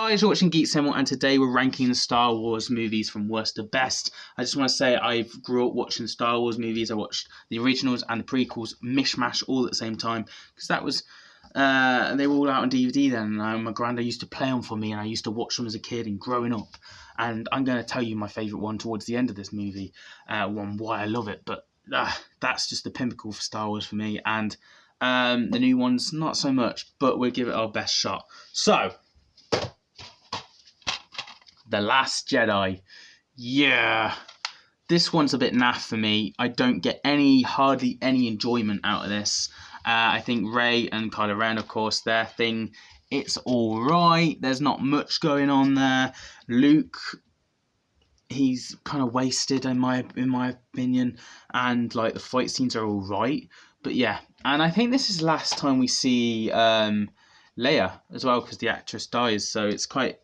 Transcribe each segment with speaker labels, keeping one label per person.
Speaker 1: Guys, you're watching Geek Cinema, and today we're ranking the Star Wars movies from worst to best. I just want to say I grew up watching Star Wars movies. I watched the originals and the prequels, mishmash all at the same time, because that was they were all out on DVD then. And my granddad used to play them for me, and I used to watch them as a kid and growing up. And I'm going to tell you my favourite one towards the end of this movie, why I love it. But that's just the pinnacle for Star Wars for me. And the new ones, not so much, but we'll give it our best shot. So, The Last Jedi. Yeah. This one's a bit naff for me. I don't get hardly any enjoyment out of this. I think Rey and Kylo Ren, of course, their thing, it's alright. There's not much going on there. Luke, he's kind of wasted in my opinion. And like the fight scenes are alright. But yeah. And I think this is the last time we see Leia as well, because the actress dies. So it's quite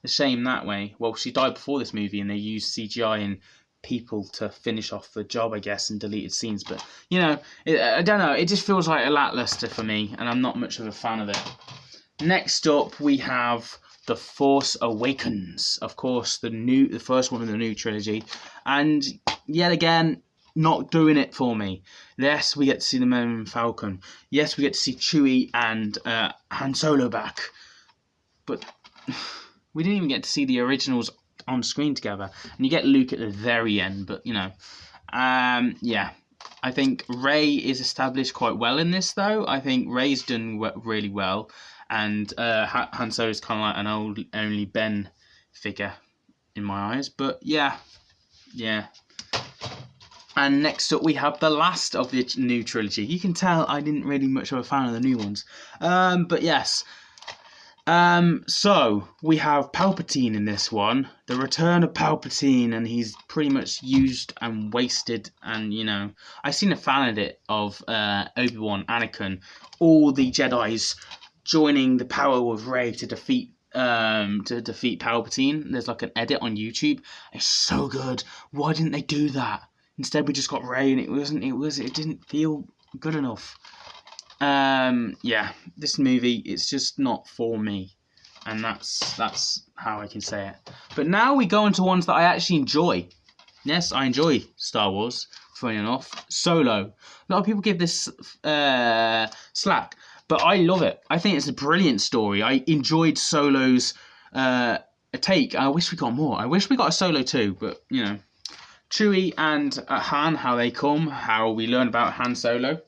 Speaker 1: a shame that way. Well, she died before this movie, and they used CGI and people to finish off the job, I guess, and deleted scenes. But, you know, I don't know. It just feels like a lackluster for me, and I'm not much of a fan of it. Next up, we have The Force Awakens. Of course, the first one in the new trilogy. And yet again, not doing it for me. Yes, we get to see the Millennium Falcon. Yes, we get to see Chewie and Han Solo back. But we didn't even get to see the originals on screen together. And you get Luke at the very end, but, you know. Yeah. I think Rey is established quite well in this, though. I think Rey's done really well. And Han Solo is kind of like an only Ben figure in my eyes. But, yeah. Yeah. And next up, we have the last of the new trilogy. You can tell I didn't really much of a fan of the new ones. But yes. So we have Palpatine in this one, the Return of Palpatine, and he's pretty much used and wasted. And you know, I've seen a fan edit of Obi-Wan, Anakin, all the Jedi's joining the power of Rey to defeat Palpatine. There's like an edit on YouTube. It's so good. Why didn't they do that? Instead, we just got Rey, and it didn't feel good enough. Yeah, this movie, it's just not for me, and that's how I can say it. But now we go into ones that I actually enjoy. Yes, I enjoy Star Wars, funny enough. Solo. A lot of people give this slack, but I love it. I think it's a brilliant story. I enjoyed Solo's take. I wish we got more. I wish we got a Solo too, but, you know. Chewie and Han, how they come, how we learn about Han Solo,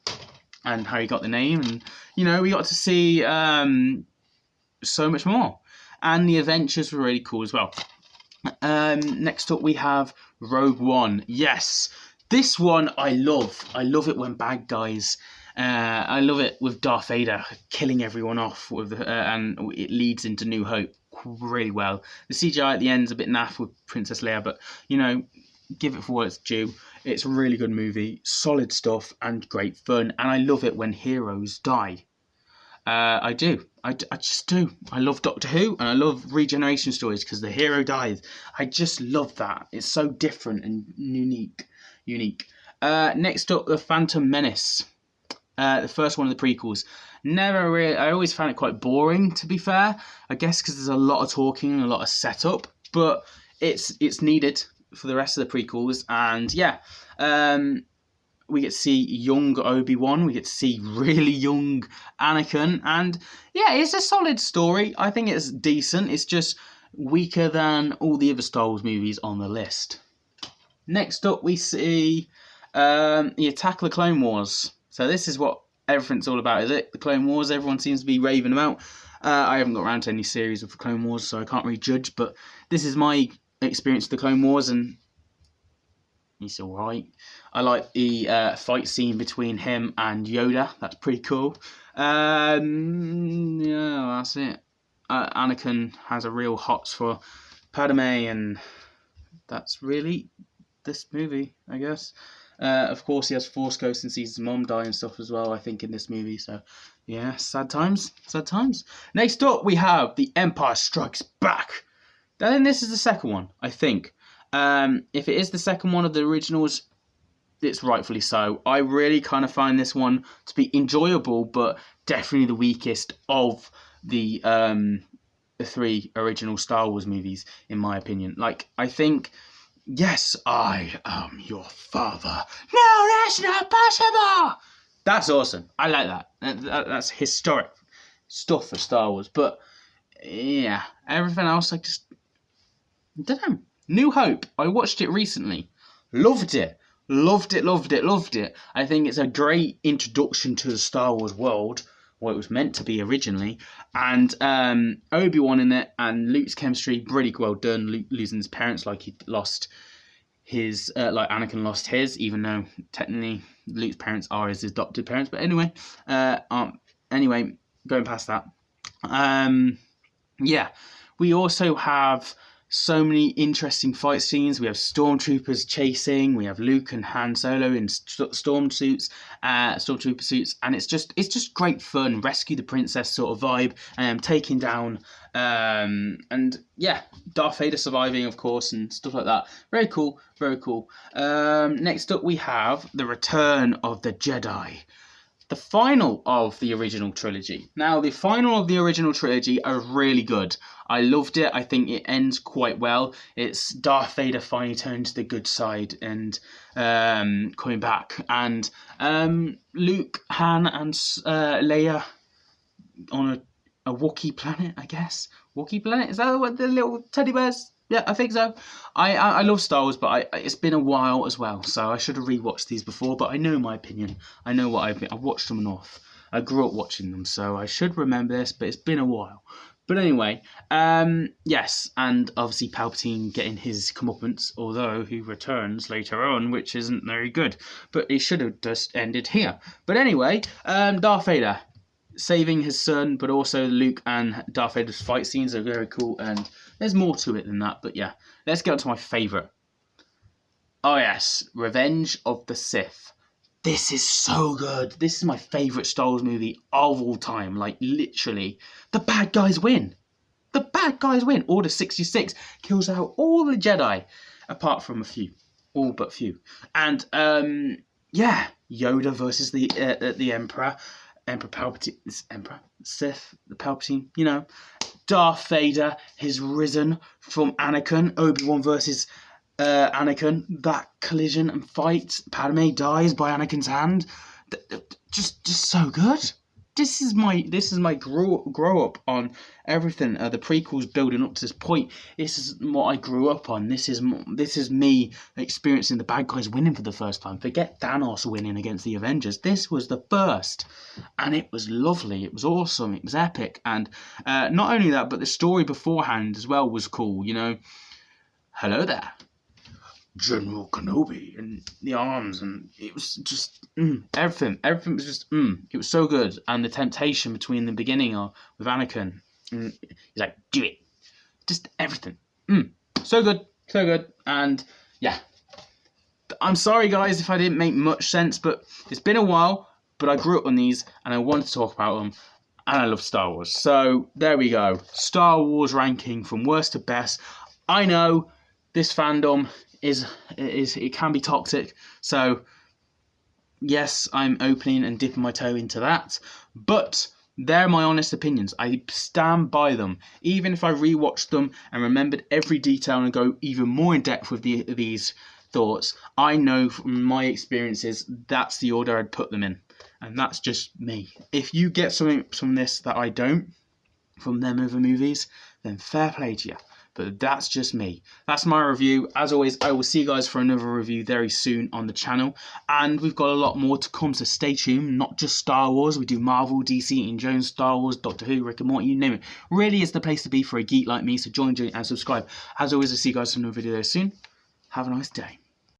Speaker 1: and how he got the name, and you know, we got to see so much more, and the adventures were really cool as well. Next up, we have Rogue One. Yes, this one I love. I love it when bad guys. I love it with Darth Vader killing everyone off with, and it leads into New Hope really well. The CGI at the end is a bit naff with Princess Leia, but you know, give it for what it's due. It's a really good movie, solid stuff, and great fun. And I love it when heroes die. I do. I just do. I love Doctor Who, and I love regeneration stories because the hero dies. I just love that. It's so different and unique. Next up, The Phantom Menace. The first one of the prequels. Never really. I always found it quite boring, to be fair. I guess because there's a lot of talking and a lot of setup, but it's needed for the rest of the prequels. And yeah, we get to see young Obi-Wan, we get to see really young Anakin, and yeah, it's a solid story. I think it's decent. It's just weaker than all the other Star Wars movies on the list. Next up, we see the Attack of the Clone Wars. So this is what everything's all about, is it? The Clone Wars, everyone seems to be raving about. I haven't got around to any series of the Clone Wars, so I can't really judge, but this is my experience of the Clone Wars, and it's alright. I like the fight scene between him and Yoda. That's pretty cool. Yeah, that's it. Anakin has a real hots for Padme, and that's really this movie, I guess. Of course, he has Force Ghosts and sees his mom die and stuff as well, I think, in this movie. So, yeah, sad times. Next up, we have The Empire Strikes Back. Then this is the second one, I think. If it is the second one of the originals, it's rightfully so. I really kind of find this one to be enjoyable, but definitely the weakest of the the 3 original Star Wars movies, in my opinion. Like, I think, yes, I am your father. No, that's not possible. That's awesome. I like that. That's historic stuff for Star Wars. But yeah, everything else, I just don't know. New Hope. I watched it recently. Loved it. Loved it, loved it, loved it. I think it's a great introduction to the Star Wars world, what it was meant to be originally. And Obi-Wan in it and Luke's chemistry, really well done. Luke losing his parents like he lost his, like Anakin lost his, even though technically Luke's parents are his adopted parents. But anyway, going past that. Yeah, we also have so many interesting fight scenes. We have stormtroopers chasing. We have Luke and Han Solo in stormtrooper suits, and it's just great fun. Rescue the princess sort of vibe, taking down, and yeah, Darth Vader surviving, of course, and stuff like that. Very cool, very cool. Next up, we have the Return of the Jedi. The final of the original trilogy. Now, the final of the original trilogy are really good. I loved it. I think it ends quite well. It's Darth Vader finally turning to the good side and coming back. And Luke, Han, and Leia on a Wookiee planet, I guess. Wookiee planet? Is that what the little teddy bears? Yeah, I think so. I love Star Wars, but it's been a while as well, so I should have rewatched these before, but I know my opinion. I know what I've watched them enough. I grew up watching them, so I should remember this, but it's been a while. But anyway, yes, and obviously Palpatine getting his comeuppance, although he returns later on, which isn't very good. But it should have just ended here. But anyway, Darth Vader saving his son, but also Luke and Darth Vader's fight scenes are very cool, and there's more to it than that, but yeah. Let's get on to my favourite. Oh yes, Revenge of the Sith. This is so good. This is my favourite Star Wars movie of all time. Like, literally. The bad guys win. The bad guys win. Order 66 kills out all the Jedi, apart from a few. All but few. And, yeah, Yoda versus the Emperor. Emperor Palpatine, Sith, the Palpatine, you know. Darth Vader has risen from Anakin. Obi-Wan versus Anakin. That collision and fight. Padme dies by Anakin's hand. Just so good. This is my grow up on everything. The prequels building up to this point. This is what I grew up on. This is me experiencing the bad guys winning for the first time. Forget Thanos winning against the Avengers. This was the first, and it was lovely. It was awesome. It was epic, and not only that, but the story beforehand as well was cool. You know, hello there, General Kenobi, and the arms, and it was just everything was just it was so good. And the temptation between the beginning with Anakin, he's like, do it, just everything, so good. And yeah, I'm sorry guys if I didn't make much sense, but it's been a while, but I grew up on these and I wanted to talk about them, and I love Star Wars. So there we go, Star Wars ranking from worst to best. I know this fandom it can be toxic, so yes, I'm opening and dipping my toe into that, but they're my honest opinions. I stand by them. Even if I rewatched them and remembered every detail and go even more in depth with these thoughts, I know from my experiences that's the order I'd put them in, and that's just me. If you get something from this that I don't, from them other movies, then fair play to you. But that's just me. That's my review. As always, I will see you guys for another review very soon on the channel. And we've got a lot more to come, so stay tuned. Not just Star Wars. We do Marvel, DC, Indiana Jones, Star Wars, Doctor Who, Rick and Morty, you name it. Really is the place to be for a geek like me, so join and subscribe. As always, I'll see you guys for another video very soon. Have a nice day.